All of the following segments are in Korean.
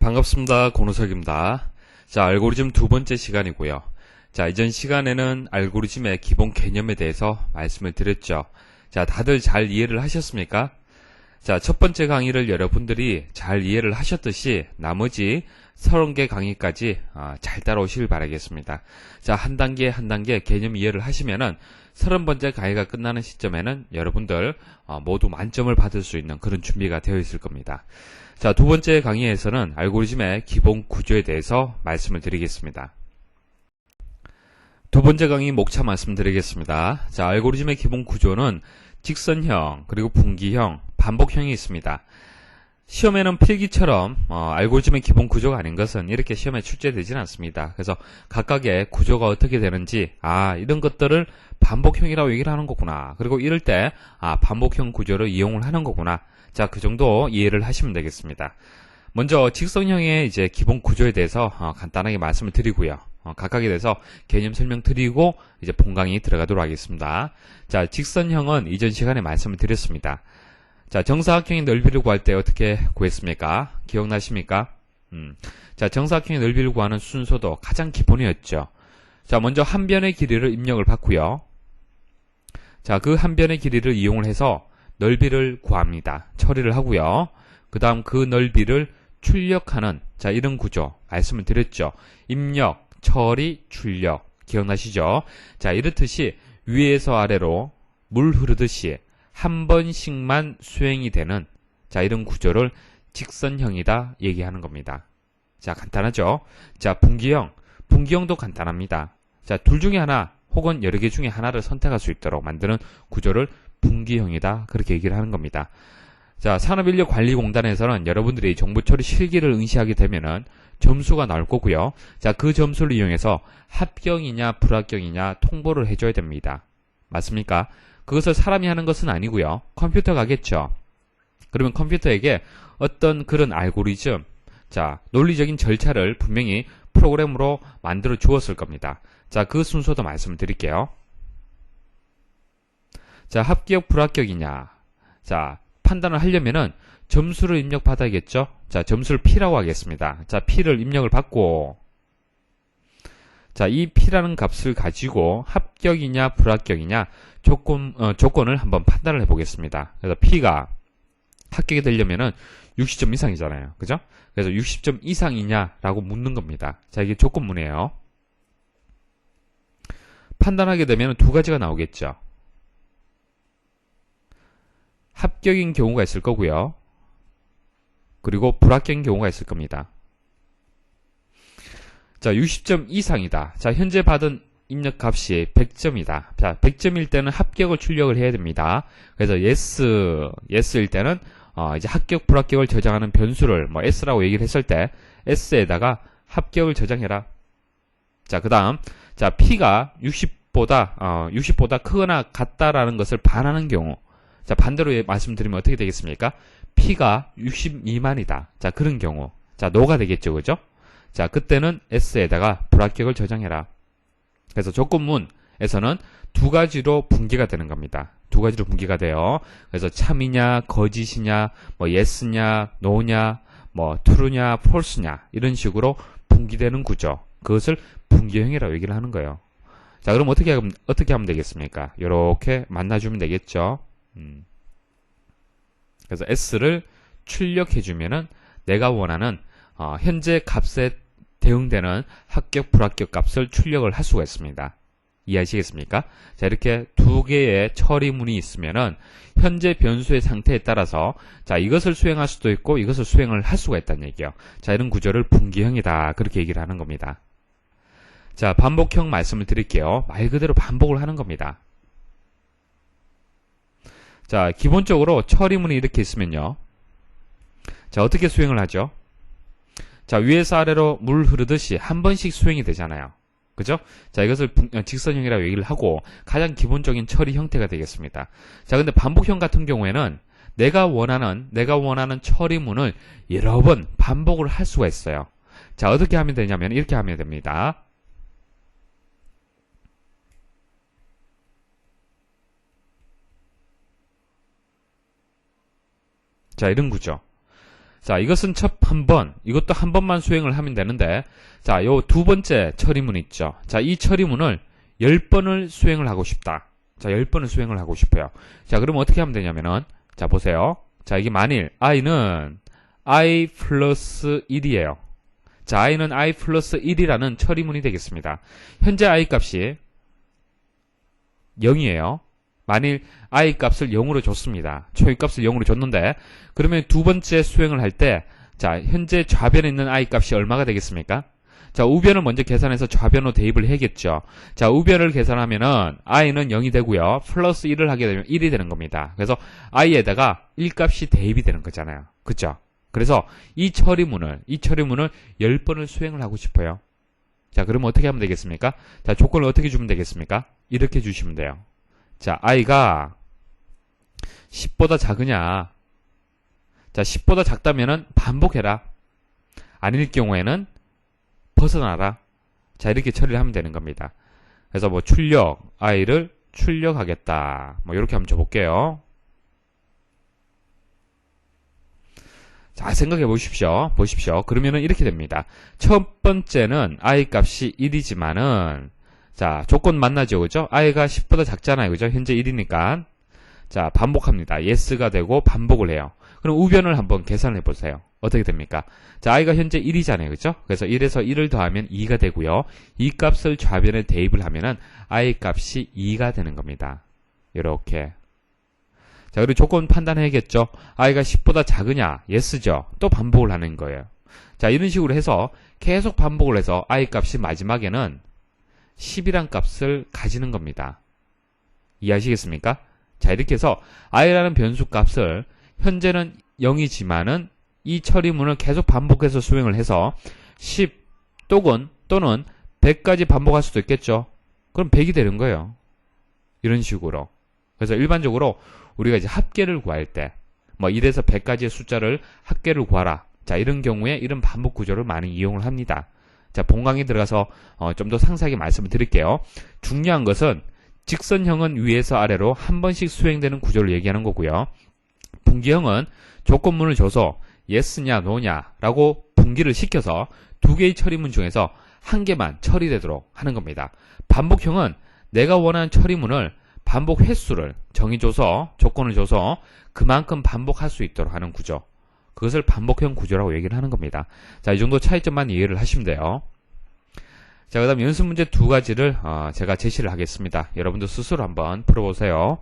반갑습니다. 권우석입니다. 자, 알고리즘 두 번째 시간이고요. 자, 이전 시간에는 알고리즘의 기본 개념에 대해서 말씀을 드렸죠. 자, 다들 잘 이해를 하셨습니까? 자, 첫 번째 강의를 여러분들이 잘 이해를 하셨듯이 나머지 30개 강의까지 잘 따라오시길 바라겠습니다. 자, 한 단계 한 단계 개념 이해를 하시면은 30번째 강의가 끝나는 시점에는 여러분들 모두 만점을 받을 수 있는 그런 준비가 되어 있을 겁니다. 자, 두 번째 강의에서는 알고리즘의 기본 구조에 대해서 말씀을 드리겠습니다. 두 번째 강의 목차 말씀드리겠습니다. 자, 알고리즘의 기본 구조는 직선형, 그리고 분기형, 반복형이 있습니다. 시험에는 필기처럼 알고리즘의 기본 구조가 아닌 것은 이렇게 시험에 출제되지는 않습니다. 그래서 각각의 구조가 어떻게 되는지 이런 것들을 반복형이라고 얘기를 하는 거구나. 그리고 이럴 때 반복형 구조를 이용을 하는 거구나. 자, 그 정도 이해를 하시면 되겠습니다. 먼저 직선형의 이제 기본 구조에 대해서 간단하게 말씀을 드리고요. 각각에 대해서 개념 설명 드리고 이제 본 강의 들어가도록 하겠습니다. 자, 직선형은 이전 시간에 말씀을 드렸습니다. 자, 정사각형의 넓이를 구할 때 어떻게 구했습니까? 기억나십니까? 자, 정사각형의 넓이를 구하는 순서도 가장 기본이었죠. 자, 먼저 한 변의 길이를 입력을 받고요. 자, 그 한 변의 길이를 이용을 해서 넓이를 구합니다. 처리를 하고요. 그 다음 그 넓이를 출력하는 이런 구조 말씀을 드렸죠. 입력, 처리, 출력 기억나시죠? 자, 이렇듯이 위에서 아래로 물 흐르듯이 한 번씩만 수행이 되는 이런 구조를 직선형이다 얘기하는 겁니다. 자, 간단하죠? 자, 분기형도 간단합니다. 자, 둘 중에 하나 혹은 여러 개 중에 하나를 선택할 수 있도록 만드는 구조를 분기형이다 그렇게 얘기를 하는 겁니다. 자, 산업인력관리공단에서는 여러분들이 정보처리 실기를 응시하게 되면은 점수가 나올 거고요. 자, 그 점수를 이용해서 합격이냐 불합격이냐 통보를 해줘야 됩니다. 맞습니까? 그것을 사람이 하는 것은 아니고요. 컴퓨터가 하겠죠. 그러면 컴퓨터에게 어떤 그런 알고리즘, 자, 논리적인 절차를 분명히 프로그램으로 만들어 주었을 겁니다. 자, 그 순서도 말씀을 드릴게요. 자, 합격 불합격이냐. 자, 판단을 하려면은 점수를 입력받아야겠죠. 자, 점수를 P라고 하겠습니다. 자, P를 입력을 받고 자, 이 P라는 값을 가지고 합격이냐 불합격이냐 조건을 한번 판단을 해보겠습니다. 그래서 P가 합격이 되려면은 60점 이상이잖아요. 그죠? 그래서 60점 이상이냐라고 묻는 겁니다. 자, 이게 조건문이에요. 판단하게 되면 두 가지가 나오겠죠. 합격인 경우가 있을 거고요. 그리고 불합격인 경우가 있을 겁니다. 자, 60점 이상이다. 자, 현재 받은 입력값이 100점이다. 자, 100점일 때는 합격을 출력을 해야 됩니다. 그래서 yes일 때는 이제 합격, 불합격을 저장하는 변수를 s라고 얘기를 했을 때 s에다가 합격을 저장해라. 자, 그 다음 자, p가 60보다 크거나 같다라는 것을 반하는 경우 자, 반대로 말씀드리면 어떻게 되겠습니까? P가 60 미만이다. 자, 그런 경우. 자, no가 되겠죠. 그죠? 자, 그때는 S에다가 불합격을 저장해라. 그래서 조건문에서는 두 가지로 분기가 되는 겁니다. 두 가지로 분기가 돼요. 그래서 참이냐, 거짓이냐, yes냐, no냐, true냐, false냐, 이런 식으로 분기되는 구조. 그것을 분기형이라고 얘기를 하는 거예요. 자, 그럼 어떻게 하면 되겠습니까? 이렇게 만나주면 되겠죠. 그래서 S를 출력해주면은 내가 원하는 현재 값에 대응되는 합격, 불합격 값을 출력을 할 수가 있습니다. 이해하시겠습니까? 자, 이렇게 두 개의 처리문이 있으면은 현재 변수의 상태에 따라서 자, 이것을 수행할 수도 있고 이것을 수행을 할 수가 있다는 얘기예요. 자, 이런 구조를 분기형이다. 그렇게 얘기를 하는 겁니다. 자, 반복형 말씀을 드릴게요. 말 그대로 반복을 하는 겁니다. 자, 기본적으로 처리문이 이렇게 있으면요. 자, 어떻게 수행을 하죠? 자, 위에서 아래로 물 흐르듯이 한 번씩 수행이 되잖아요. 그죠? 자, 이것을 직선형이라고 얘기를 하고 가장 기본적인 처리 형태가 되겠습니다. 자, 근데 반복형 같은 경우에는 내가 원하는 처리문을 여러 번 반복을 할 수가 있어요. 자, 어떻게 하면 되냐면 이렇게 하면 됩니다. 자, 이런 구조. 자, 이것은 첫 한 번, 이것도 한 번만 수행을 하면 되는데, 자, 요 두 번째 처리문 있죠. 자, 이 처리문을 10번을 수행을 하고 싶다. 자, 10번을 수행을 하고 싶어요. 자, 그러면 어떻게 하면 되냐면은, 자, 보세요. 자, 이게 만일 i는 i 플러스 1이에요. 자, i는 i 플러스 1이라는 처리문이 되겠습니다. 현재 i 값이 0이에요. 만일 i 값을 0으로 줬습니다. 초기값을 0으로 줬는데, 그러면 두 번째 수행을 할 때, 자, 현재 좌변에 있는 i 값이 얼마가 되겠습니까? 자, 우변을 먼저 계산해서 좌변으로 대입을 해야겠죠. 자, 우변을 계산하면은 i는 0이 되고요. 플러스 1을 하게 되면 1이 되는 겁니다. 그래서 i에다가 1 값이 대입이 되는 거잖아요. 그쵸? 그래서 이 처리문을 10번을 수행을 하고 싶어요. 자, 그러면 어떻게 하면 되겠습니까? 자, 조건을 어떻게 주면 되겠습니까? 이렇게 주시면 돼요. 자, i가 10보다 작으냐? 자, 10보다 작다면은 반복해라. 아닐 경우에는 벗어나라. 자, 이렇게 처리를 하면 되는 겁니다. 그래서 뭐 출력, i를 출력하겠다. 뭐 이렇게 한번 줘볼게요. 자, 생각해 보십시오. 그러면은 이렇게 됩니다. 첫 번째는 i 값이 1이지만은, 자, 조건 만나죠. 그죠? i가 10보다 작잖아요. 그죠? 현재 1이니까. 자, 반복합니다. yes가 되고 반복을 해요. 그럼 우변을 한번 계산해 보세요. 어떻게 됩니까? 자, i가 현재 1이잖아요. 그죠? 그래서 1에서 1을 더하면 2가 되고요. 이 값을 좌변에 대입을 하면은 i 값이 2가 되는 겁니다. 이렇게. 자, 그리고 조건 판단해야겠죠? i가 10보다 작으냐? yes죠. 또 반복을 하는 거예요. 자, 이런 식으로 해서 계속 반복을 해서 i 값이 마지막에는 10이란 값을 가지는 겁니다. 이해하시겠습니까? 자, 이렇게 해서 i라는 변수 값을 현재는 0이지만은 이 처리문을 계속 반복해서 수행을 해서 10 또는 100까지 반복할 수도 있겠죠. 그럼 100이 되는 거예요. 이런 식으로. 그래서 일반적으로 우리가 이제 합계를 구할 때 뭐 1에서 100까지의 숫자를 합계를 구하라. 자, 이런 경우에 이런 반복 구조를 많이 이용을 합니다. 자, 본강에 들어가서 좀 더 상세하게 말씀을 드릴게요. 중요한 것은 직선형은 위에서 아래로 한 번씩 수행되는 구조를 얘기하는 거고요. 분기형은 조건문을 줘서 yes냐 no냐 라고 분기를 시켜서 두 개의 처리문 중에서 한 개만 처리되도록 하는 겁니다. 반복형은 내가 원하는 처리문을 반복 횟수를 정해줘서 조건을 줘서 그만큼 반복할 수 있도록 하는 구조. 그것을 반복형 구조라고 얘기를 하는 겁니다. 자, 이 정도 차이점만 이해를 하시면 돼요. 자, 그 다음 연습 문제 두 가지를 제가 제시를 하겠습니다. 여러분도 스스로 한번 풀어보세요.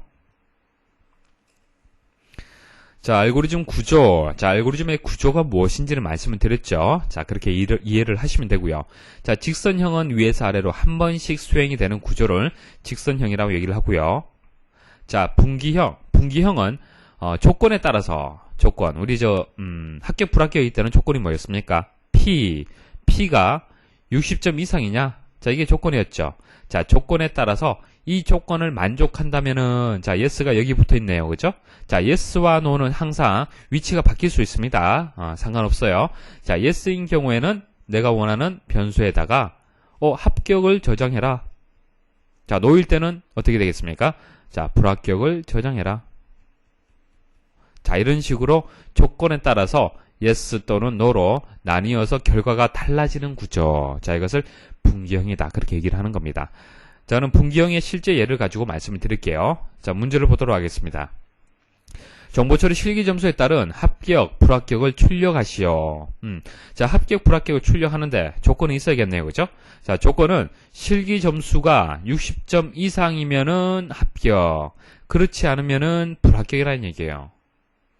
자, 알고리즘 구조. 자, 알고리즘의 구조가 무엇인지를 말씀을 드렸죠. 자, 그렇게 이해를 하시면 되고요. 자, 직선형은 위에서 아래로 한 번씩 수행이 되는 구조를 직선형이라고 얘기를 하고요. 자, 분기형은 조건에 따라서 우리 합격 불합격일 때는 조건이 뭐였습니까? P가 60점 이상이냐? 자, 이게 조건이었죠. 자, 조건에 따라서 이 조건을 만족한다면은, 자, yes가 여기 붙어 있네요. 그죠? 자, yes와 no는 항상 위치가 바뀔 수 있습니다. 상관없어요. 자, yes인 경우에는 내가 원하는 변수에다가, 합격을 저장해라. 자, no일 때는 어떻게 되겠습니까? 자, 불합격을 저장해라. 자, 이런 식으로 조건에 따라서 yes 또는 no로 나뉘어서 결과가 달라지는 구조. 자, 이것을 분기형이다. 그렇게 얘기를 하는 겁니다. 자, 저는 분기형의 실제 예를 가지고 말씀을 드릴게요. 자, 문제를 보도록 하겠습니다. 정보처리 실기 점수에 따른 합격, 불합격을 출력하시오. 자, 합격, 불합격을 출력하는데 조건이 있어야겠네요. 그죠? 자, 조건은 실기 점수가 60점 이상이면은 합격, 그렇지 않으면은 불합격이라는 얘기예요.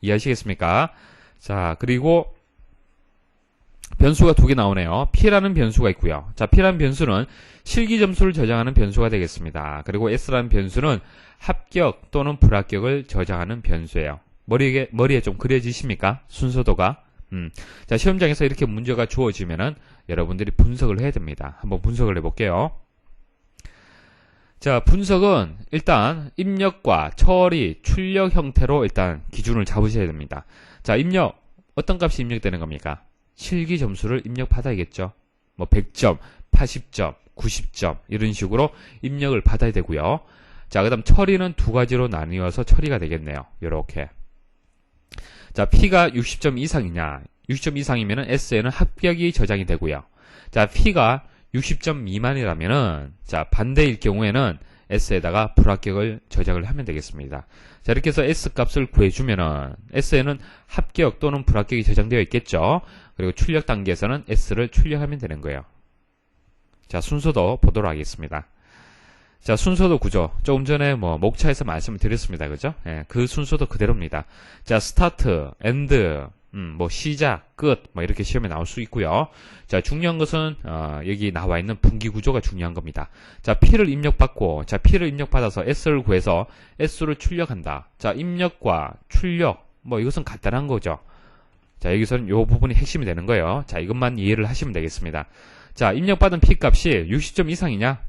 이해하시겠습니까? 자, 그리고 변수가 두 개 나오네요. P라는 변수가 있고요. 자, P라는 변수는 실기 점수를 저장하는 변수가 되겠습니다. 그리고 S라는 변수는 합격 또는 불합격을 저장하는 변수예요. 머리에 좀 그려지십니까? 순서도가. 자, 시험장에서 이렇게 문제가 주어지면은 여러분들이 분석을 해야 됩니다. 한번 분석을 해볼게요. 자, 분석은 일단 입력과 처리, 출력 형태로 일단 기준을 잡으셔야 됩니다. 자, 입력, 어떤 값이 입력되는 겁니까? 실기 점수를 입력받아야겠죠. 뭐 100점, 80점, 90점 이런 식으로 입력을 받아야 되고요. 자, 그 다음 처리는 두 가지로 나뉘어서 처리가 되겠네요. 요렇게. 자, P가 60점 이상이냐? 60점 이상이면은 S에는 합격이 저장이 되고요. 자, P가 60점 미만이라면은, 자, 반대일 경우에는 S에다가 불합격을 저장을 하면 되겠습니다. 자, 이렇게 해서 S 값을 구해주면은, S에는 합격 또는 불합격이 저장되어 있겠죠. 그리고 출력 단계에서는 S를 출력하면 되는 거예요. 자, 순서도 보도록 하겠습니다. 자, 순서도 구조. 조금 전에 목차에서 말씀을 드렸습니다. 그죠? 예, 그 순서도 그대로입니다. 자, 스타트, 엔드, 시작, 끝, 이렇게 시험에 나올 수 있고요. 자, 중요한 것은, 여기 나와 있는 분기 구조가 중요한 겁니다. 자, P를 입력받고, 자, P를 입력받아서 S를 구해서 S를 출력한다. 자, 입력과 출력, 이것은 간단한 거죠. 자, 여기서는 요 부분이 핵심이 되는 거예요. 자, 이것만 이해를 하시면 되겠습니다. 자, 입력받은 P 값이 60점 이상이냐?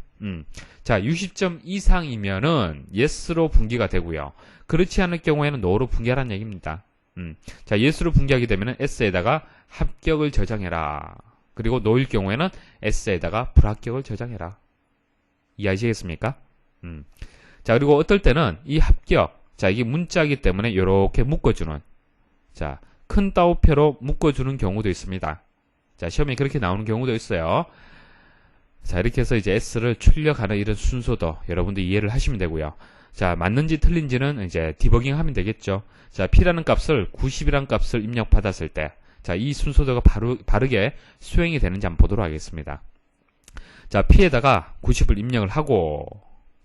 자, 60점 이상이면은 yes로 분기가 되고요. 그렇지 않을 경우에는 no로 분기하라는 얘기입니다. 자, yes로 분기하게 되면은 s에다가 합격을 저장해라. 그리고 no일 경우에는 s에다가 불합격을 저장해라. 이해하시겠습니까? 자, 그리고 어떨 때는 이 합격, 자, 이게 문자이기 때문에 이렇게 묶어주는, 자, 큰 따옴표로 묶어주는 경우도 있습니다. 자, 시험에 그렇게 나오는 경우도 있어요. 자, 이렇게 해서 이제 S를 출력하는 이런 순서도 여러분들 이해를 하시면 되고요. 자, 맞는지 틀린지는 이제 디버깅 하면 되겠죠. 자, P라는 값을 90이라는 값을 입력받았을 때, 자, 이 순서도가 바르게 수행이 되는지 한번 보도록 하겠습니다. 자, P에다가 90을 입력을 하고,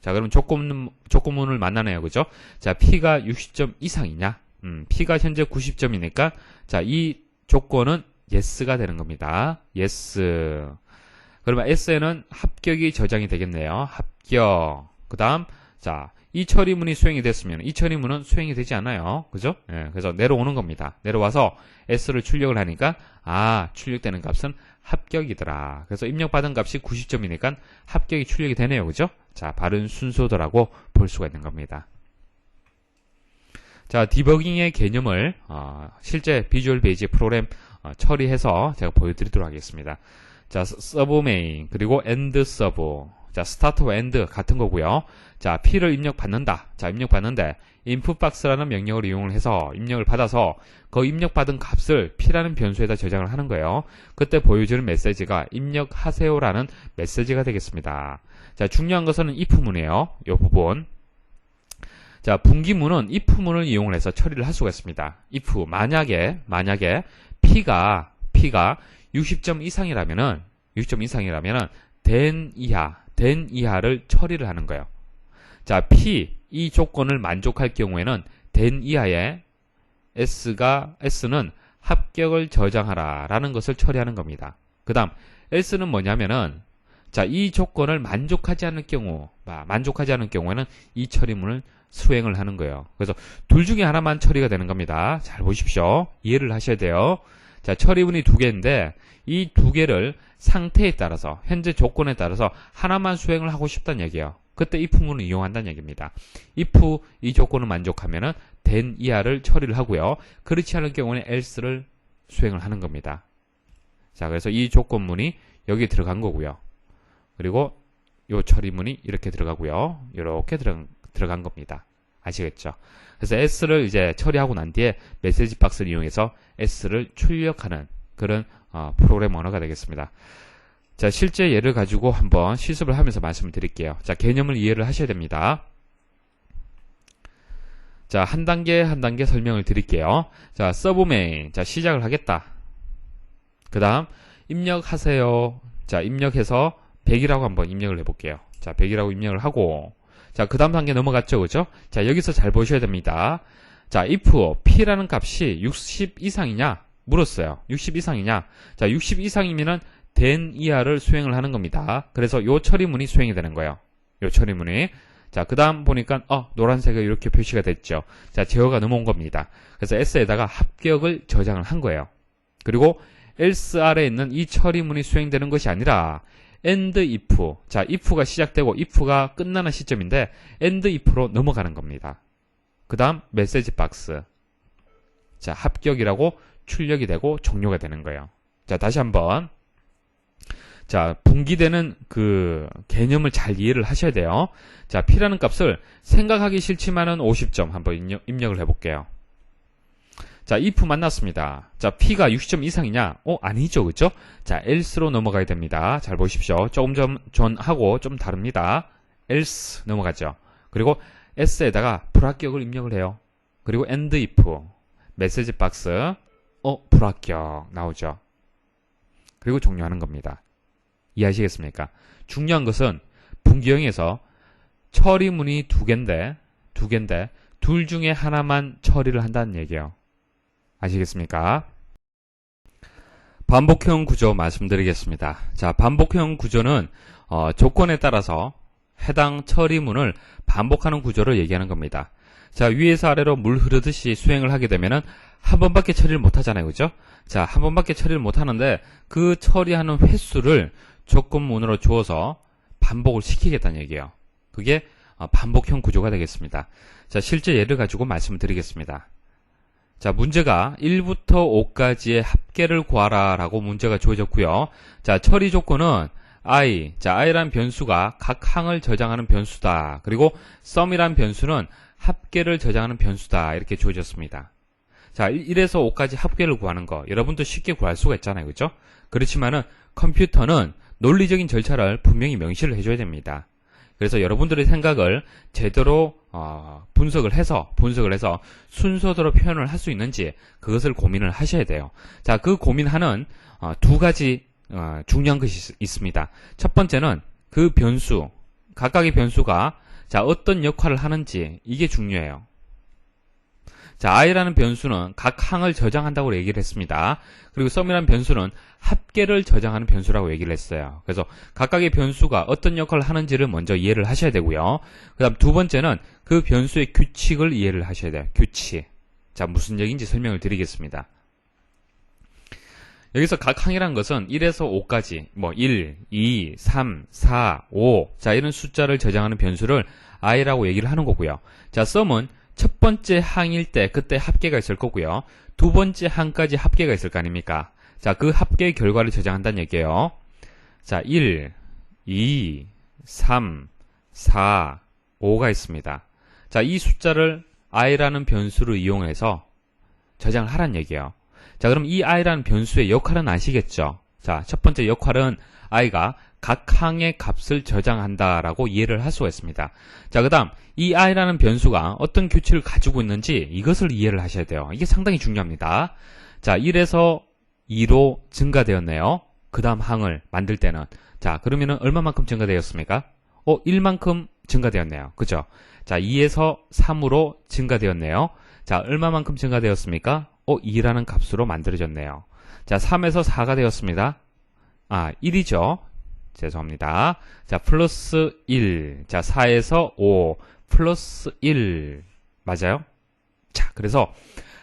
자, 그러면 조건문을 만나네요. 그죠? 자, P가 60점 이상이냐? P가 현재 90점이니까, 자, 이 조건은 yes가 되는 겁니다. yes. 그러면 S에는 합격이 저장이 되겠네요. 합격. 그 다음, 자, 이 처리문이 수행이 됐으면 이 처리문은 수행이 되지 않아요. 그죠? 예, 그래서 내려오는 겁니다. 내려와서 S를 출력을 하니까, 출력되는 값은 합격이더라. 그래서 입력받은 값이 90점이니까 합격이 출력이 되네요. 그죠? 자, 바른 순서도라고 볼 수가 있는 겁니다. 자, 디버깅의 개념을, 실제 비주얼 베이지 프로그램 처리해서 제가 보여드리도록 하겠습니다. 자, 서브 메인, 그리고 엔드 서브. 자, 스타트와 엔드 같은 거고요. 자, P를 입력받는다. 자, 입력받는데 inputbox라는 명령을 이용을 해서 입력을 받아서 그 입력받은 값을 P라는 변수에다 저장을 하는 거예요. 그때 보여주는 메시지가 입력하세요라는 메시지가 되겠습니다. 자, 중요한 것은 if문이에요. 이 부분. 자, 분기문은 if문을 이용을 해서 처리를 할 수가 있습니다. if, 만약에 P가 60점 이상이라면은 된 이하를 처리를 하는 거예요. 자, P 이 조건을 만족할 경우에는 된 이하에 S는 합격을 저장하라 라는 것을 처리하는 겁니다. 그 다음 else는 뭐냐면은, 자, 이 조건을 만족하지 않을 경우에는 이 처리문을 수행을 하는 거예요. 그래서 둘 중에 하나만 처리가 되는 겁니다. 잘 보십시오. 이해를 하셔야 돼요. 자, 처리문이 두 개인데 이 두 개를 상태에 따라서, 현재 조건에 따라서 하나만 수행을 하고 싶다는 얘기예요. 그때 if문을 이용한다는 얘기입니다. if 이 조건을 만족하면은 된 이하를 처리를 하고요. 그렇지 않을 경우는 else를 수행을 하는 겁니다. 자, 그래서 이 조건문이 여기 들어간 거고요. 그리고 이 처리문이 이렇게 들어가고요. 이렇게 들어간 겁니다. 아시겠죠? 그래서 S를 이제 처리하고 난 뒤에 메시지 박스를 이용해서 S를 출력하는 그런 프로그램 언어가 되겠습니다. 자, 실제 예를 가지고 한번 실습을 하면서 말씀을 드릴게요. 자, 개념을 이해를 하셔야 됩니다. 자, 한 단계 설명을 드릴게요. 자, 서브 메인. 자, 시작을 하겠다. 그 다음, 입력하세요. 자, 입력해서 100이라고 한번 입력을 해볼게요. 자, 100이라고 입력을 하고, 자, 그 다음 단계 넘어갔죠, 그죠? 자, 여기서 잘 보셔야 됩니다. 자, if P라는 값이 60 이상이냐? 물었어요. 60 이상이냐? 자, 60 이상이면은 된 이하를 수행을 하는 겁니다. 그래서 요 처리문이 수행이 되는 거예요. 요 처리문이. 자, 그 다음 보니까, 노란색이 이렇게 표시가 됐죠. 자, 제어가 넘어온 겁니다. 그래서 S에다가 합격을 저장을 한 거예요. 그리고 else 아래에 있는 이 처리문이 수행되는 것이 아니라, end if. 자, if가 시작되고 if가 끝나는 시점인데, end if로 넘어가는 겁니다. 그 다음, 메시지 박스. 자, 합격이라고 출력이 되고 종료가 되는 거예요. 자, 다시 한번. 자, 분기되는 그 개념을 잘 이해를 하셔야 돼요. 자, P라는 값을 생각하기 싫지만은 50점 한번 입력을 해볼게요. 자, if 만났습니다. 자, P가 60점 이상이냐? 아니죠. 그죠? 자, else로 넘어가야 됩니다. 잘 보십시오. 조금 전하고 좀 다릅니다. else 넘어가죠. 그리고 s에다가 불합격을 입력을 해요. 그리고 and if 메시지 박스 불합격 나오죠. 그리고 종료하는 겁니다. 이해하시겠습니까? 중요한 것은 분기형에서 처리문이 두 개인데 둘 중에 하나만 처리를 한다는 얘기예요. 아시겠습니까? 반복형 구조 말씀드리겠습니다. 자, 반복형 구조는 조건에 따라서 해당 처리문을 반복하는 구조를 얘기하는 겁니다. 자, 위에서 아래로 물 흐르듯이 수행을 하게 되면은 한 번밖에 처리를 못 하잖아요. 그죠? 자, 한 번밖에 처리를 못 하는데 그 처리하는 횟수를 조건문으로 주어서 반복을 시키겠다는 얘기예요. 그게 반복형 구조가 되겠습니다. 자, 실제 예를 가지고 말씀을 드리겠습니다. 자, 문제가 1부터 5까지의 합계를 구하라 라고 문제가 주어졌고요. 자, 처리 조건은 i. 자, i라는 변수가 각 항을 저장하는 변수다. 그리고 sum이라는 변수는 합계를 저장하는 변수다. 이렇게 주어졌습니다. 자, 1에서 5까지 합계를 구하는 거 여러분도 쉽게 구할 수가 있잖아요. 그죠? 그렇지만은 컴퓨터는 논리적인 절차를 분명히 명시를 해줘야 됩니다. 그래서 여러분들의 생각을 제대로 분석을 해서 순서대로 표현을 할 수 있는지 그것을 고민을 하셔야 돼요. 자, 그 고민하는 두 가지 중요한 것이 있습니다. 첫 번째는 그 변수, 각각의 변수가 자, 어떤 역할을 하는지 이게 중요해요. 자, i라는 변수는 각 항을 저장한다고 얘기를 했습니다. 그리고 sum이라는 변수는 합계를 저장하는 변수라고 얘기를 했어요. 그래서 각각의 변수가 어떤 역할을 하는지를 먼저 이해를 하셔야 되고요. 그 다음 두 번째는 그 변수의 규칙을 이해를 하셔야 돼요. 규칙. 자, 무슨 얘기인지 설명을 드리겠습니다. 여기서 각 항이라는 것은 1에서 5까지 1, 2, 3, 4, 5 자, 이런 숫자를 저장하는 변수를 i라고 얘기를 하는 거고요. 자, sum은 첫 번째 항일 때 그때 합계가 있을 거고요. 두 번째 항까지 합계가 있을 거 아닙니까? 자, 그 합계의 결과를 저장한다는 얘기예요. 자, 1, 2, 3, 4, 5가 있습니다. 자, 이 숫자를 i라는 변수를 이용해서 저장을 하라는 얘기예요. 자, 그럼 이 i라는 변수의 역할은 아시겠죠? 자, 첫 번째 역할은 i가 각 항의 값을 저장한다라고 이해를 할 수가 있습니다. 자, 그 다음 이 i라는 변수가 어떤 규칙을 가지고 있는지 이것을 이해를 하셔야 돼요. 이게 상당히 중요합니다. 자, 1에서 2로 증가되었네요. 그 다음 항을 만들 때는 자, 그러면은 얼마만큼 증가되었습니까? 1만큼 증가되었네요. 그죠? 자, 2에서 3으로 증가되었네요. 자, 얼마만큼 증가되었습니까? 2라는 값으로 만들어졌네요. 자, 3에서 4가 되었습니다. 1이죠. 죄송합니다. 자, 플러스 1. 자, 4에서 5. 플러스 1. 맞아요? 자, 그래서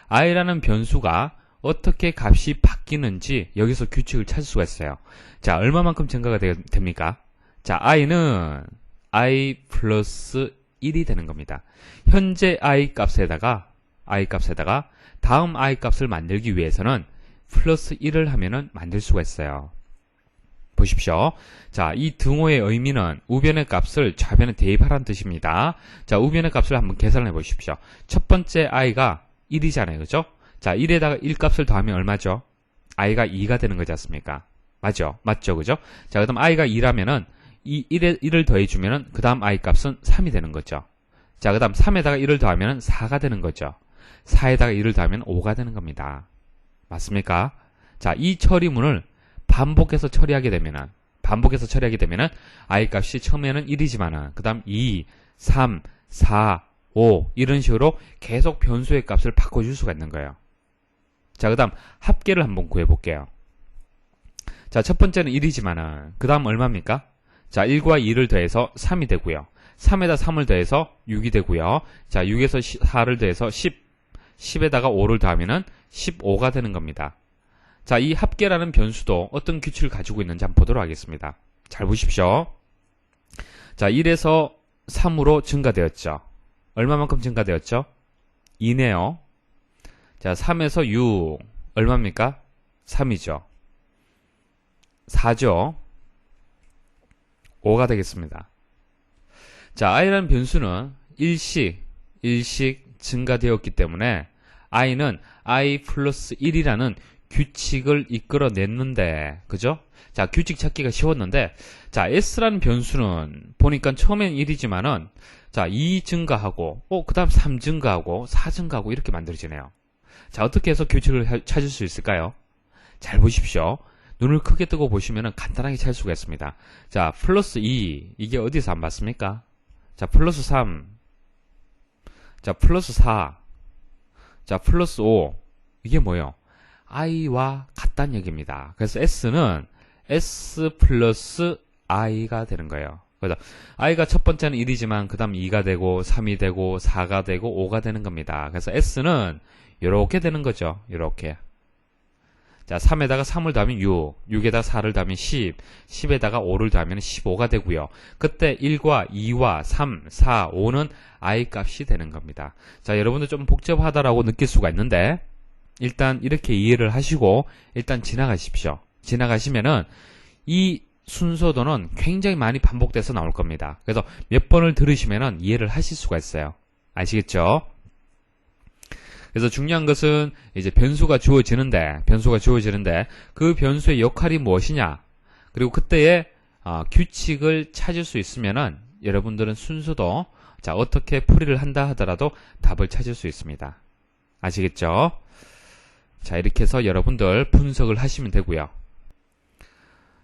i라는 변수가 어떻게 값이 바뀌는지 여기서 규칙을 찾을 수가 있어요. 자, 얼마만큼 증가가 됩니까? 자, i는 i 플러스 1이 되는 겁니다. 현재 i 값에다가 다음 i 값을 만들기 위해서는 플러스 1을 하면은 만들 수가 있어요. 보십시오. 자, 이 등호의 의미는 우변의 값을 좌변에 대입하라는 뜻입니다. 자, 우변의 값을 한번 계산해 보십시오. 첫 번째 i가 1이잖아요. 그죠? 자, 1에다가 1 값을 더하면 얼마죠? i가 2가 되는 거지 않습니까? 맞죠? 그죠? 자, 그 다음 i가 2라면은 이 1을 더해주면은 그 다음 i 값은 3이 되는 거죠. 자, 그 다음 3에다가 1을 더하면은 4가 되는 거죠. 4에다가 1을 더하면 5가 되는 겁니다. 맞습니까? 자, 이 처리문을 반복해서 처리하게 되면은 i 값이 처음에는 1이지만은 그 다음 2, 3, 4, 5 이런 식으로 계속 변수의 값을 바꿔줄 수가 있는 거예요. 자, 그 다음 합계를 한번 구해볼게요. 자, 첫 번째는 1이지만은 그 다음 얼마입니까? 자, 1과 2를 더해서 3이 되고요. 3에다 3을 더해서 6이 되고요. 자, 6에서 4를 더해서 10에다가 5를 더하면은 15가 되는 겁니다. 자, 이 합계라는 변수도 어떤 규칙을 가지고 있는지 한번 보도록 하겠습니다. 잘 보십시오. 자, 1에서 3으로 증가되었죠. 얼마만큼 증가되었죠? 2네요. 자, 3에서 6 얼마입니까? 3이죠. 4죠. 5가 되겠습니다. 자, i라는 변수는 일씩 증가되었기 때문에 i는 i 플러스 1이라는 규칙을 이끌어냈는데, 그죠? 자, 규칙 찾기가 쉬웠는데, 자, s라는 변수는 보니까 처음엔 1이지만은, 자, 2 증가하고, 그 다음 3 증가하고, 4 증가하고, 이렇게 만들어지네요. 자, 어떻게 해서 규칙을 찾을 수 있을까요? 잘 보십시오. 눈을 크게 뜨고 보시면은 간단하게 찾을 수가 있습니다. 자, 플러스 2, 이게 어디서 안 봤습니까? 자, 플러스 3, 자, 플러스 4, 자, 플러스 5, 이게 뭐예요? i와 같다는 얘기입니다. 그래서 s는 s 플러스 i가 되는 거예요. 그래서 i가 첫 번째는 1이지만 그 다음 2가 되고 3이 되고 4가 되고 5가 되는 겁니다. 그래서 s는 이렇게 되는 거죠. 이렇게. 자, 3에다가 3을 더하면 6, 6에다가 4를 더하면 10, 10에다가 5를 더하면 15가 되고요. 그때 1과 2와 3, 4, 5는 i 값이 되는 겁니다. 자, 여러분들 좀 복잡하다라고 느낄 수가 있는데 일단 이렇게 이해를 하시고 일단 지나가십시오. 지나가시면은 이 순서도는 굉장히 많이 반복돼서 나올 겁니다. 그래서 몇 번을 들으시면은 이해를 하실 수가 있어요. 아시겠죠? 그래서 중요한 것은 이제 변수가 주어지는데 그 변수의 역할이 무엇이냐, 그리고 그때의 규칙을 찾을 수 있으면은 여러분들은 순서도 자, 어떻게 풀이를 한다 하더라도 답을 찾을 수 있습니다. 아시겠죠? 자, 이렇게 해서 여러분들 분석을 하시면 되고요.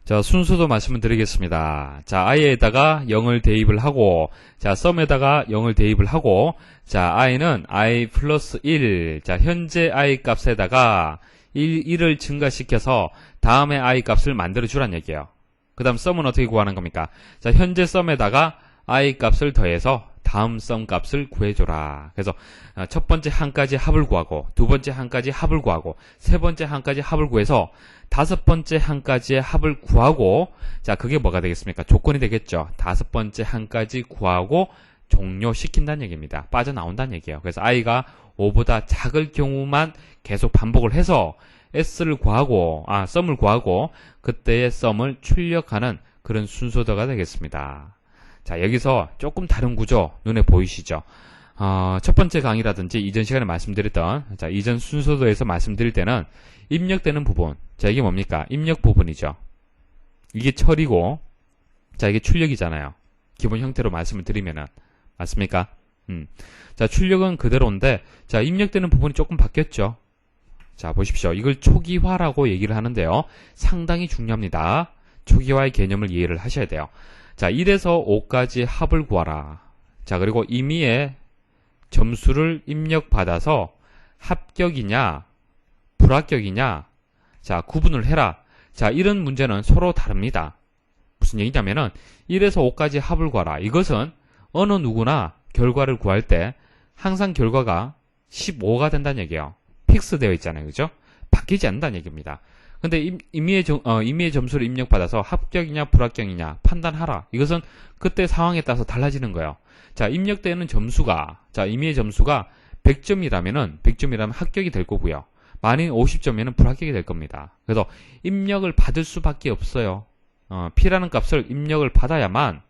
자, 순서도 말씀을 드리겠습니다. 자, i에다가 0을 대입을 하고, 자, sum에다가 0을 대입을 하고, 자, i는 i 플러스 1, 자, 현재 i 값에다가 1을 증가시켜서 다음에 i 값을 만들어주란 얘기예요. 그 다음 sum은 어떻게 구하는 겁니까? 자, 현재 sum에다가 i 값을 더해서 다음 sum 값을 구해줘라. 그래서 첫 번째 한까지 합을 구하고, 두 번째 한까지 합을 구하고, 세 번째 한까지 합을 구해서 다섯 번째 한까지의 합을 구하고, 자, 그게 뭐가 되겠습니까? 조건이 되겠죠. 다섯 번째 한까지 구하고 종료시킨다는 얘기입니다. 빠져나온다는 얘기예요. 그래서 i가 5보다 작을 경우만 계속 반복을 해서 s를 구하고, sum을 구하고 그때의 sum을 출력하는 그런 순서도가 되겠습니다. 자, 여기서 조금 다른 구조 눈에 보이시죠? 첫 번째 강의라든지 이전 시간에 말씀드렸던, 자, 이전 순서도에서 말씀드릴 때는 입력되는 부분, 자, 이게 뭡니까? 입력 부분이죠. 이게 처리고, 자, 이게 출력이잖아요. 기본 형태로 말씀을 드리면은. 맞습니까? 자, 출력은 그대로인데, 자, 입력되는 부분이 조금 바뀌었죠. 자, 보십시오. 이걸 초기화라고 얘기를 하는데요. 상당히 중요합니다. 초기화의 개념을 이해를 하셔야 돼요. 자, 1에서 5까지 합을 구하라. 자, 그리고 임의의 점수를 입력받아서 합격이냐, 불합격이냐, 자, 구분을 해라. 자, 이런 문제는 서로 다릅니다. 무슨 얘기냐면은, 1에서 5까지 합을 구하라. 이것은 어느 누구나 결과를 구할 때 항상 결과가 15가 된다는 얘기예요. 픽스 되어 있잖아요. 그죠? 바뀌지 않는다는 얘기입니다. 근데 임의의 점수를 입력받아서 합격이냐 불합격이냐 판단하라. 이것은 그때 상황에 따라서 달라지는 거예요. 자, 입력되는 점수가, 자, 임의의 점수가 100점이라면 합격이 될 거고요. 만일 50점이면 불합격이 될 겁니다. 그래서 입력을 받을 수밖에 없어요. P라는 값을 입력을 받아야만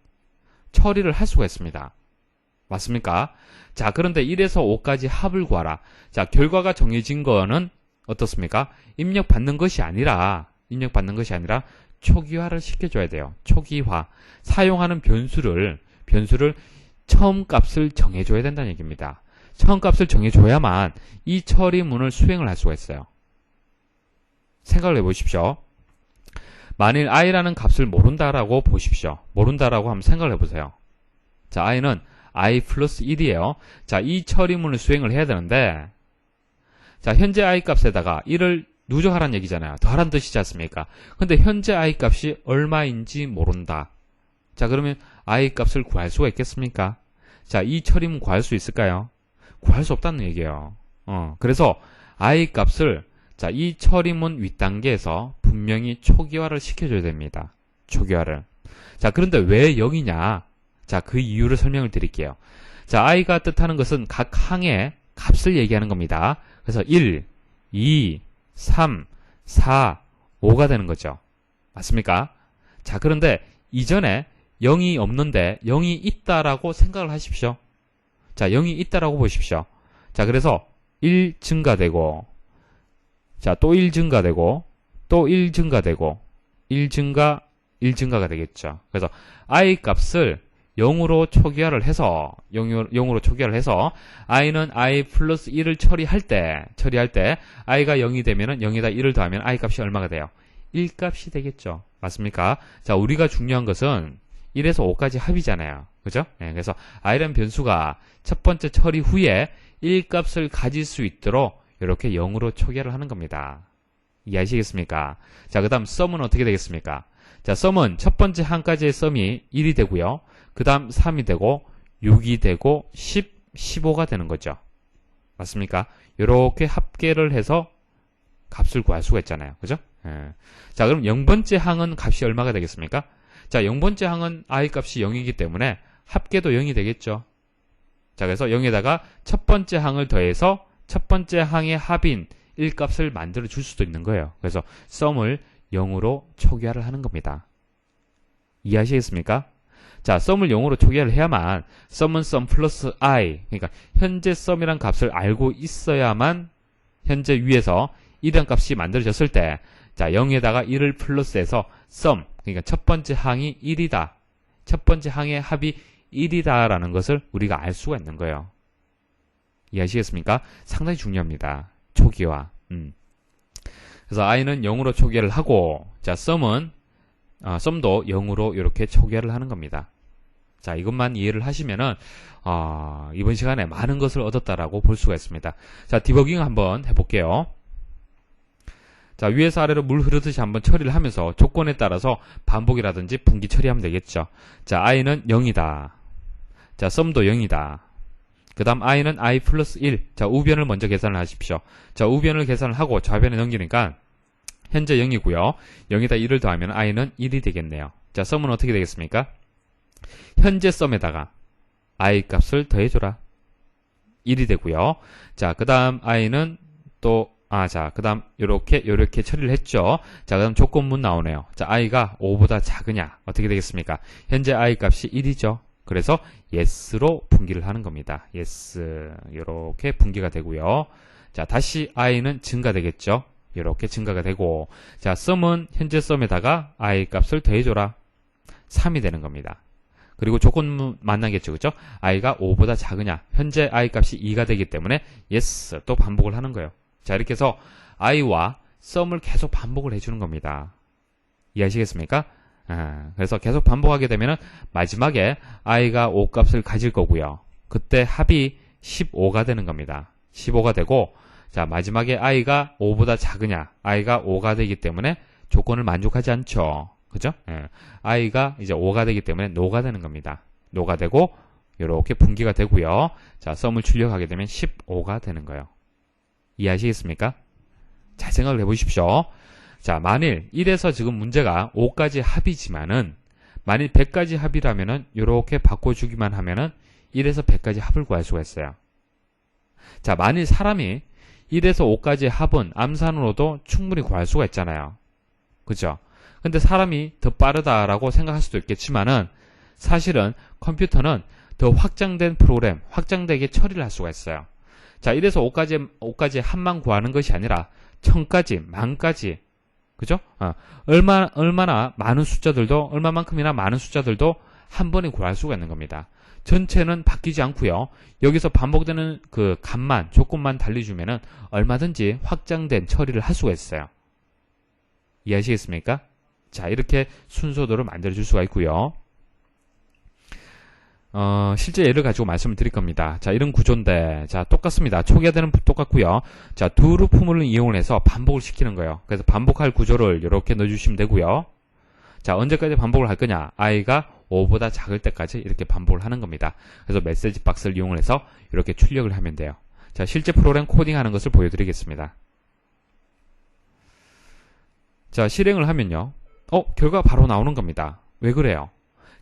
처리를 할 수가 있습니다. 맞습니까? 자, 그런데 1에서 5까지 합을 구하라. 자, 결과가 정해진 거는 어떻습니까? 입력받는 것이 아니라 초기화를 시켜줘야 돼요. 초기화. 사용하는 변수를 처음 값을 정해줘야 된다는 얘기입니다. 처음 값을 정해줘야만 이 처리문을 수행을 할 수가 있어요. 생각을 해보십시오. 만일 i라는 값을 모른다라고 보십시오. 모른다라고 한번 생각을 해보세요. 자, i는 i 플러스 1이에요. 자, 이 처리문을 수행을 해야 되는데, 자, 현재 i 값에다가 1을 누적하라는 얘기잖아요. 더하라는 뜻이지 않습니까? 근데 현재 i 값이 얼마인지 모른다. 자, 그러면 i 값을 구할 수가 있겠습니까? 자, 이 처리문 구할 수 있을까요? 구할 수 없다는 얘기예요. 그래서 i 값을, 자, 이 처리문 윗단계에서 분명히 초기화를 시켜줘야 됩니다. 초기화를. 자, 그런데 왜 0이냐? 자, 그 이유를 설명을 드릴게요. 자, i가 뜻하는 것은 각 항의 값을 얘기하는 겁니다. 그래서 1, 2, 3, 4, 5가 되는 거죠. 맞습니까? 자, 그런데 이전에 0이 없는데 0이 있다라고 생각을 하십시오. 자, 0이 있다라고 보십시오. 자, 그래서 1 증가되고, 자, 또 1 증가되고, 또 1 증가되고, 1 증가, 1 증가가 되겠죠. 그래서 i 값을 0으로 초기화를 해서, 0으로 초기화를 해서, i는 i 플러스 1을 처리할 때, i가 0이 되면은 0에다 1을 더하면 i 값이 얼마가 돼요? 1 값이 되겠죠. 맞습니까? 자, 우리가 중요한 것은 1에서 5까지 합이잖아요. 그죠? 네, 그래서 i라는 변수가 첫 번째 처리 후에 1 값을 가질 수 있도록 이렇게 0으로 초기화를 하는 겁니다. 이해하시겠습니까? 자, 그 다음 sum은 어떻게 되겠습니까? 자, sum은 첫 번째 항까지의 sum이 1이 되고요. 그 다음 3이 되고 6이 되고 10, 15가 되는 거죠. 맞습니까? 이렇게 합계를 해서 값을 구할 수가 있잖아요. 그죠? 예. 자, 그럼 0번째 항은 값이 얼마가 되겠습니까? 자, 0번째 항은 i 값이 0이기 때문에 합계도 0이 되겠죠. 자, 그래서 0에다가 첫 번째 항을 더해서 첫 번째 항의 합인 1값을 만들어 줄 수도 있는 거예요. 그래서 sum을 0으로 초기화를 하는 겁니다. 이해하시겠습니까? 자, sum을 0으로 초기화를 해야만 sum은 sum 플러스 i, 그러니까 현재 sum이란 값을 알고 있어야만 현재 위에서 1이란 값이 만들어졌을 때, 자, 0에다가 1을 플러스해서 sum, 그러니까 첫 번째 항이 1이다. 첫 번째 항의 합이 1이다라는 것을 우리가 알 수가 있는 거예요. 이해하시겠습니까? 상당히 중요합니다. 초기화. 그래서 i는 0으로 초기화를 하고, 자, sum도 0으로 이렇게 초기화를 하는 겁니다. 자, 이것만 이해를 하시면은 이번 시간에 많은 것을 얻었다라고 볼 수가 있습니다. 자, 디버깅 한번 해볼게요. 자, 위에서 아래로 물 흐르듯이 한번 처리를 하면서 조건에 따라서 반복이라든지 분기 처리하면 되겠죠. 자, i는 0이다. 자, sum도 0이다. 그 다음 i는 i 플러스 1. 자, 우변을 먼저 계산을 하십시오. 자, 우변을 계산을 하고 좌변에 넘기니까 현재 0이고요. 0에다 1을 더하면 i는 1이 되겠네요. 자, sum은 어떻게 되겠습니까? 현재 sum에다가 i 값을 더해줘라. 1이 되고요. 자, 그 다음 i는 또 자, 그 다음 요렇게 처리를 했죠. 자, 그 다음 조건문 나오네요. 자, i가 5보다 작으냐 어떻게 되겠습니까? 현재 i 값이 1이죠. 그래서 yes로 분기를 하는 겁니다. yes, 요렇게 분기가 되고요. 자, 다시 i는 증가되겠죠. 요렇게 증가가 되고, 자, sum은 현재 sum에다가 i 값을 더해줘라. 3이 되는 겁니다. 그리고 조건 만나겠죠. 그죠? i가 5보다 작으냐. 현재 i 값이 2가 되기 때문에 yes, 또 반복을 하는 거예요. 자, 이렇게 해서 i와 sum을 계속 반복을 해주는 겁니다. 이해하시겠습니까? 그래서 계속 반복하게 되면은 마지막에 i가 5 값을 가질 거고요. 그때 합이 15가 되는 겁니다. 15가 되고, 자, 마지막에 i가 5보다 작으냐. i가 5가 되기 때문에 조건을 만족하지 않죠. 그죠? i가 이제 5가 되기 때문에 no가 되는 겁니다. no가 되고, 이렇게 분기가 되고요. 자, sum을 출력하게 되면 15가 되는 거예요. 이해하시겠습니까? 잘 생각을 해보십시오. 자, 만일 1에서 지금 문제가 5까지 합이지만은, 만일 100까지 합이라면은 이렇게 바꿔주기만 하면은 1에서 100까지 합을 구할 수가 있어요. 자, 만일 사람이 1에서 5까지 합은 암산으로도 충분히 구할 수가 있잖아요. 그죠? 근데 사람이 더 빠르다라고 생각할 수도 있겠지만은, 사실은 컴퓨터는 더 확장된 프로그램, 확장되게 처리를 할 수가 있어요. 자, 1에서 5까지 합만 구하는 것이 아니라 1000까지, 만까지, 그죠? 얼마나 많은 숫자들도, 얼마만큼이나 많은 숫자들도 한 번에 구할 수가 있는 겁니다. 전체는 바뀌지 않고요. 여기서 반복되는 그 값만, 조건만 달리주면은 얼마든지 확장된 처리를 할 수가 있어요. 이해하시겠습니까? 자, 이렇게 순서대로 만들어줄 수가 있고요. 실제 예를 가지고 말씀을 드릴 겁니다. 자, 이런 구조인데, 자, 똑같습니다. 초기화되는 똑같고요. 자, 두 루프문을 이용을 해서 반복을 시키는 거예요. 그래서 반복할 구조를 이렇게 넣어주시면 되고요. 자, 언제까지 반복을 할 거냐? i가 5보다 작을 때까지 이렇게 반복을 하는 겁니다. 그래서 메시지 박스를 이용을 해서 이렇게 출력을 하면 돼요. 자, 실제 프로그램 코딩하는 것을 보여드리겠습니다. 자, 실행을 하면요. 결과가 바로 나오는 겁니다. 왜 그래요?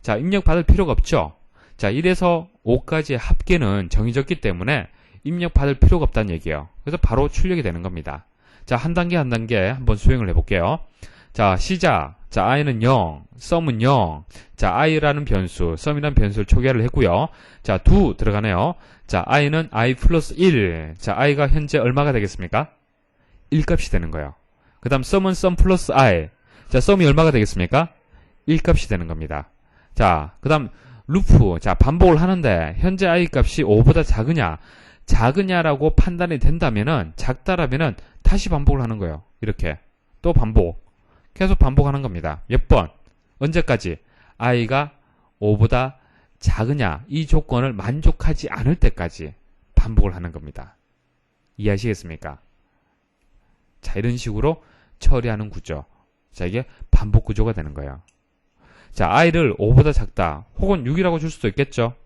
자, 입력받을 필요가 없죠? 자, 1에서 5까지의 합계는 정해졌기 때문에 입력받을 필요가 없다는 얘기예요. 그래서 바로 출력이 되는 겁니다. 자, 한 단계 한 단계 한번 수행을 해볼게요. 자, 시작. 자, i는 0, sum은 0. 자, i라는 변수, sum이라는 변수를 초기화를 했고요. 자, 2 들어가네요. 자, i는 i 플러스 1. 자, i가 현재 얼마가 되겠습니까? 1값이 되는 거예요. 그 다음 sum은 sum 플러스 i. 자, sum이 얼마가 되겠습니까? 1값이 되는 겁니다. 자, 그 다음 루프. 자, 반복을 하는데 현재 i 값이 5보다 작으냐라고 판단이 된다면은, 작다라면은 다시 반복을 하는 거예요. 이렇게 또 반복, 계속 반복하는 겁니다. 몇 번, 언제까지? i가 5보다 작으냐, 이 조건을 만족하지 않을 때까지 반복을 하는 겁니다. 이해하시겠습니까? 자, 이런 식으로 처리하는 구조. 자, 이게 반복 구조가 되는 거예요. 자, i를 5보다 작다, 혹은 6이라고 줄 수도 있겠죠.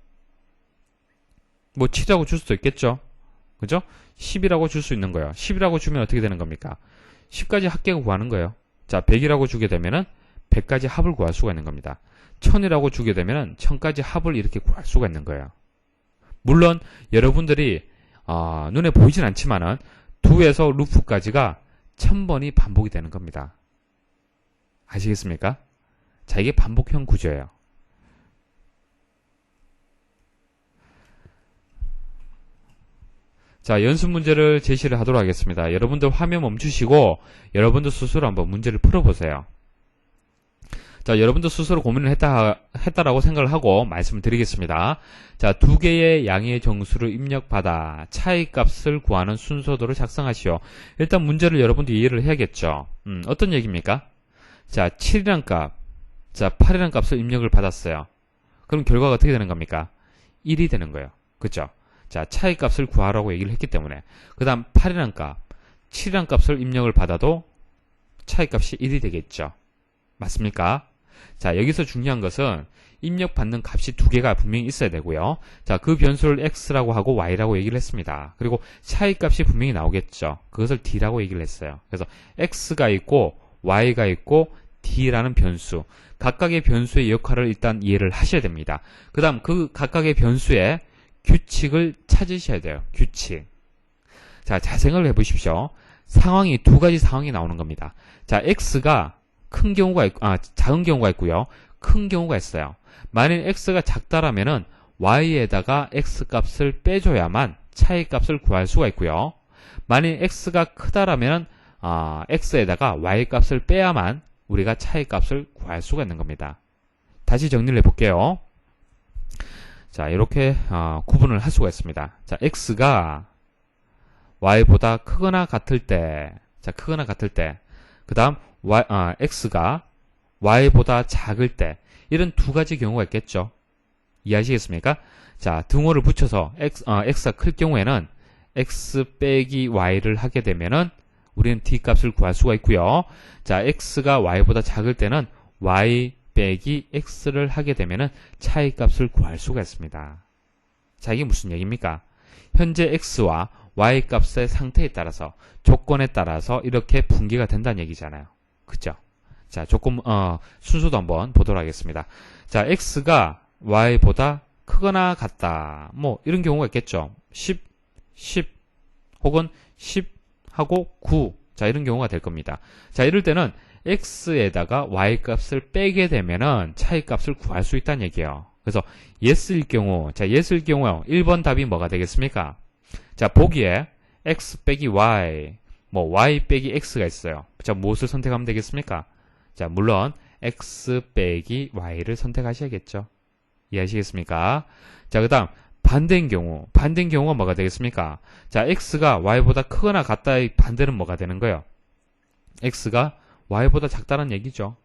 뭐 7이라고 줄 수도 있겠죠. 그죠? 10이라고 줄 수 있는 거예요. 10이라고 주면 어떻게 되는 겁니까? 10까지 합계가 구하는 거예요. 자, 100이라고 주게 되면은 100까지 합을 구할 수가 있는 겁니다. 1000이라고 주게 되면은 1000까지 합을 이렇게 구할 수가 있는 거예요. 물론 여러분들이 눈에 보이진 않지만은 2에서 루프까지가 1000번이 반복이 되는 겁니다. 아시겠습니까? 자, 이게 반복형 구조예요. 자, 연습 문제를 제시를 하도록 하겠습니다. 여러분들 화면 멈추시고 여러분들 스스로 한번 문제를 풀어보세요. 자, 여러분들 스스로 고민을 했다라고 생각을 하고 말씀을 드리겠습니다. 자, 두 개의 양의 정수를 입력받아 차이값을 구하는 순서도를 작성하시오. 일단 문제를 여러분들 이해를 해야겠죠. 어떤 얘기입니까? 자, 7이란 값, 자, 8이란 값을 입력을 받았어요. 그럼 결과가 어떻게 되는 겁니까? 1이 되는 거예요. 그죠? 자, 차이값을 구하라고 얘기를 했기 때문에. 그 다음 8이란 값, 7이란 값을 입력을 받아도 차이값이 1이 되겠죠. 맞습니까? 자, 여기서 중요한 것은 입력받는 값이 두 개가 분명히 있어야 되고요. 자, 그 변수를 x라고 하고 y라고 얘기를 했습니다. 그리고 차이값이 분명히 나오겠죠. 그것을 d라고 얘기를 했어요. 그래서 x가 있고 y가 있고 d라는 변수, 각각의 변수의 역할을 일단 이해를 하셔야 됩니다. 그 다음 그 각각의 변수의 규칙을 찾으셔야 돼요. 규칙. 자, 자생을 해보십시오. 상황이 두 가지 상황이 나오는 겁니다. 자, x가 큰 경우가 있고, 작은 경우가 있고요. 큰 경우가 있어요. 만일 x가 작다라면은 y에다가 x 값을 빼줘야만 차이 값을 구할 수가 있고요. 만일 x가 크다라면 x에다가 y 값을 빼야만 우리가 차이 값을 구할 수가 있는 겁니다. 다시 정리를 해볼게요. 자, 이렇게 구분을 할 수가 있습니다. 자, x가 y보다 크거나 같을 때, 자, 크거나 같을 때, 그 다음 x가 y보다 작을 때, 이런 두 가지 경우가 있겠죠. 이해하시겠습니까? 자, 등호를 붙여서 x가 클 경우에는 x 빼기 y를 하게 되면은 우리는 d 값을 구할 수가 있고요. 자, x가 y보다 작을 때는 y 빼기 x를 하게 되면은 차이 값을 구할 수가 있습니다. 자, 이게 무슨 얘기입니까? 현재 x와 y 값의 상태에 따라서, 조건에 따라서 이렇게 분기가 된다는 얘기잖아요. 그죠? 자, 순서도 한번 보도록 하겠습니다. 자, x가 y보다 크거나 같다. 뭐, 이런 경우가 있겠죠. 10 혹은 10하고 9. 자, 이런 경우가 될 겁니다. 자, 이럴 때는 x에다가 y 값을 빼게 되면은 차이 값을 구할 수 있다는 얘기예요. 그래서 yes일 경우, 자, yes일 경우요. 1번 답이 뭐가 되겠습니까? 자, 보기에 x 빼기 y, 뭐 y 빼기 x가 있어요. 자, 무엇을 선택하면 되겠습니까? 자, 물론 x 빼기 y를 선택하셔야겠죠. 이해하시겠습니까? 자, 그 다음 반대인 경우가 뭐가 되겠습니까? 자, x가 y보다 크거나 같다의 반대는 뭐가 되는 거예요? x가 y보다 작다는 얘기죠.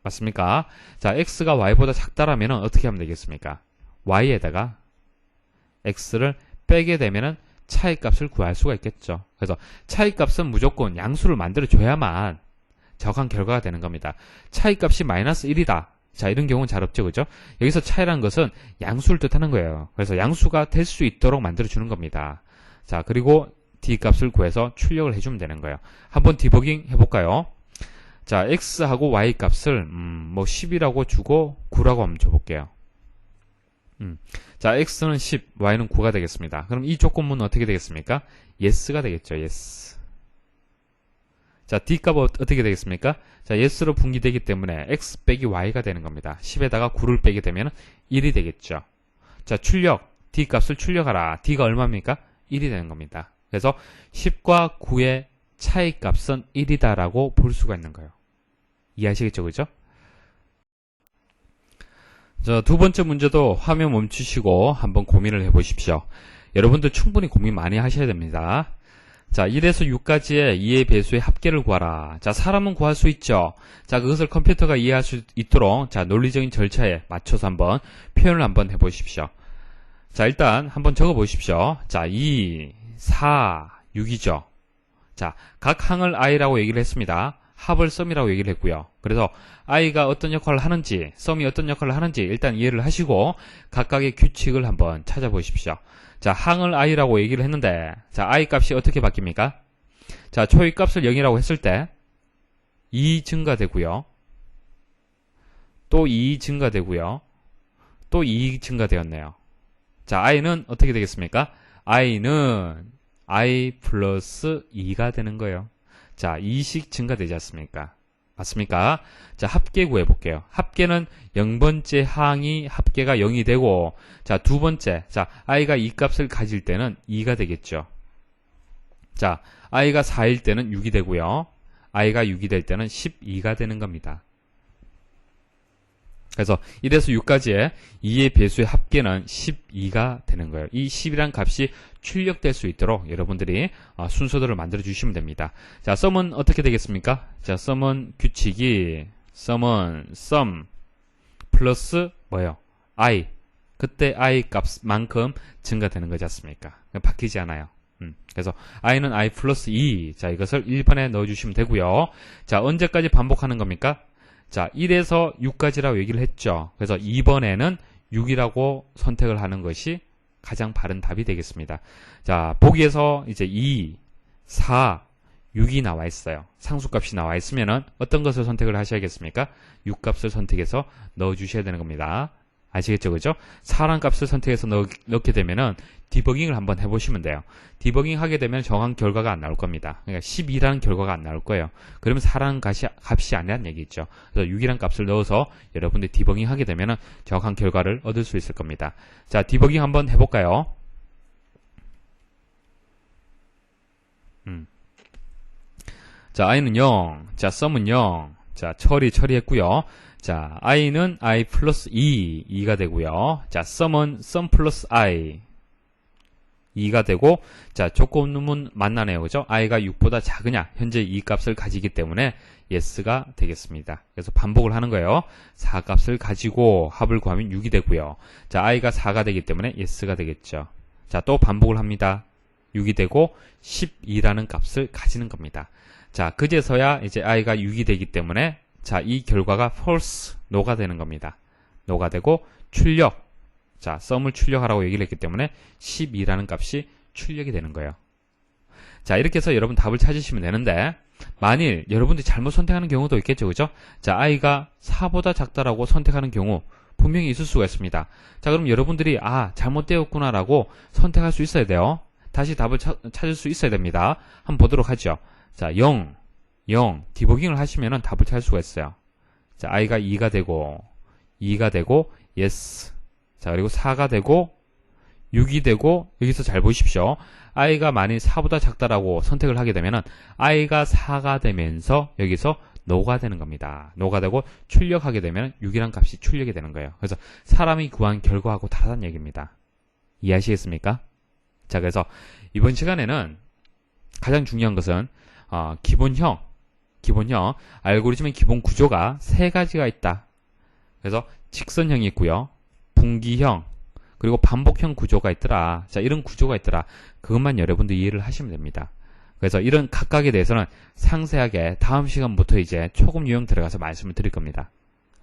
맞습니까? 자, x가 y보다 작다라면 어떻게 하면 되겠습니까? y에다가 x를 빼게 되면은 차이값을 구할 수가 있겠죠. 그래서 차이값은 무조건 양수를 만들어줘야만 정확한 결과가 되는 겁니다. 차이값이 마이너스 1이다. 자, 이런 경우는 잘 없죠. 그죠? 여기서 차이라는 것은 양수를 뜻하는 거예요. 그래서 양수가 될 수 있도록 만들어주는 겁니다. 자, 그리고 d값을 구해서 출력을 해주면 되는 거예요. 한번 디버깅 해볼까요? 자, x하고 y 값을 뭐 10이라고 주고 9라고 한번 줘볼게요. 자, x는 10, y는 9가 되겠습니다. 그럼 이 조건문은 어떻게 되겠습니까? yes가 되겠죠. yes. 자, D값 어떻게 되겠습니까? 자, S로 분기되기 때문에 X 빼기 Y가 되는 겁니다. 10에다가 9를 빼게 되면 1이 되겠죠. 자, 출력. D값을 출력하라. D가 얼마입니까? 1이 되는 겁니다. 그래서 10과 9의 차이값은 1이다라고 볼 수가 있는 거예요. 이해하시겠죠? 그죠? 자, 두 번째 문제도 화면 멈추시고 한번 고민을 해보십시오. 여러분들 충분히 고민 많이 하셔야 됩니다. 자, 1에서 6까지의 2의 배수의 합계를 구하라. 자, 사람은 구할 수 있죠. 자, 그것을 컴퓨터가 이해할 수 있도록 자, 논리적인 절차에 맞춰서 한번 표현을 한번 해보십시오. 자, 일단 한번 적어 보십시오. 자, 2, 4, 6이죠. 자, 각 항을 i라고 얘기를 했습니다. 합을 썸이라고 얘기를 했고요. 그래서 i가 어떤 역할을 하는지, 썸이 어떤 역할을 하는지 일단 이해를 하시고 각각의 규칙을 한번 찾아보십시오. 자, 항을 i라고 얘기를 했는데, 자, i 값이 어떻게 바뀝니까? 자, 초의 값을 0이라고 했을 때 2 증가되고요. 또 2 증가되고요. 또 2 증가되었네요. 자, i는 어떻게 되겠습니까? i는 i 플러스 2가 되는 거예요. 자, 2씩 증가되지 않습니까? 맞습니까? 자, 합계 구해볼게요. 합계는 0번째 항이 합계가 0이 되고, 자, 두 번째, 자, i가 이 값을 가질 때는 2가 되겠죠. 자, i가 4일 때는 6이 되고요. i가 6이 될 때는 12가 되는 겁니다. 그래서 1에서 6까지의 2의 배수의 합계는 12가 되는 거예요. 이 10이란 값이 출력될 수 있도록 여러분들이 순서들을 만들어 주시면 됩니다. 자, 썸은 어떻게 되겠습니까? 자, 썸은 규칙이 썸은 썸 플러스 뭐예요? i. 그때 i 값만큼 증가되는 거지 않습니까? 바뀌지 않아요. 그래서 i는 i 플러스 2. 자, 이것을 1번에 넣어 주시면 되고요. 자, 언제까지 반복하는 겁니까? 자, 1에서 6까지라고 얘기를 했죠. 그래서 2번에는 6이라고 선택을 하는 것이 가장 바른 답이 되겠습니다. 자, 보기에서 이제 2, 4, 6이 나와 있어요. 상수값이 나와 있으면은 어떤 것을 선택을 하셔야겠습니까? 6값을 선택해서 넣어 주셔야 되는 겁니다. 아시겠죠? 그죠? 4란 값을 선택해서 넣게 되면은 디버깅을 한번 해보시면 돼요. 디버깅 하게 되면 정확한 결과가 안 나올 겁니다. 그러니까 12라는 결과가 안 나올 거예요. 그러면 4라는 값이 아니라는 얘기죠. 그래서 6이라는 값을 넣어서 여러분들이 디버깅 하게 되면은 정확한 결과를 얻을 수 있을 겁니다. 자, 디버깅 한번 해볼까요? 자, i는 0. 자, 썸은 0. 자, 처리했고요. 자, i는 i 플러스 2가 되고요. 자, 썸은 썸 플러스 i 2가 되고, 자, 조건은 만나네요. 그죠? i가 6보다 작으냐? 현재 이 값을 가지기 때문에 yes가 되겠습니다. 그래서 반복을 하는 거예요. 4 값을 가지고 합을 구하면 6이 되고요. 자, i가 4가 되기 때문에 yes가 되겠죠. 자, 또 반복을 합니다. 6이 되고 12라는 값을 가지는 겁니다. 자, 그제서야 이제 i가 6이 되기 때문에 자, 이 결과가 false, no가 되는 겁니다. no가 되고 출력. 자, 썸을 출력하라고 얘기를 했기 때문에 12라는 값이 출력이 되는 거예요. 자, 이렇게 해서 여러분 답을 찾으시면 되는데 만일 여러분들이 잘못 선택하는 경우도 있겠죠. 그죠? 자, i가 4보다 작다라고 선택하는 경우 분명히 있을 수가 있습니다. 자, 그럼 여러분들이 잘못되었구나 라고 선택할 수 있어야 돼요. 다시 답을 찾을 수 있어야 됩니다. 한번 보도록 하죠. 자, 0, 디버깅을 하시면 답을 찾을 수가 있어요. 자, i가 2가 되고 2가 되고 yes. 자, 그리고 4가 되고 6이 되고 여기서 잘 보십시오. i가 만일 4보다 작다라고 선택을 하게 되면은 i가 4가 되면서 여기서 no가 되는 겁니다. no가 되고 출력하게 되면 6이란 값이 출력이 되는 거예요. 그래서 사람이 구한 결과하고 다르다는 얘기입니다. 이해하시겠습니까? 자, 그래서 이번 시간에는 가장 중요한 것은 기본형 알고리즘의 기본 구조가 세 가지가 있다. 그래서 직선형이 있고요. 분기형, 그리고 반복형 구조가 있더라. 자, 이런 구조가 있더라. 그것만 여러분들 이해를 하시면 됩니다. 그래서 이런 각각에 대해서는 상세하게 다음 시간부터 이제 초급 유형 들어가서 말씀을 드릴 겁니다.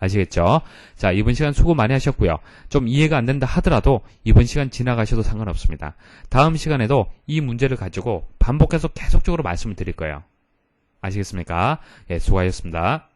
아시겠죠? 자, 이번 시간 수고 많이 하셨고요. 좀 이해가 안 된다 하더라도 이번 시간 지나가셔도 상관없습니다. 다음 시간에도 이 문제를 가지고 반복해서 계속적으로 말씀을 드릴 거예요. 아시겠습니까? 예, 수고하셨습니다.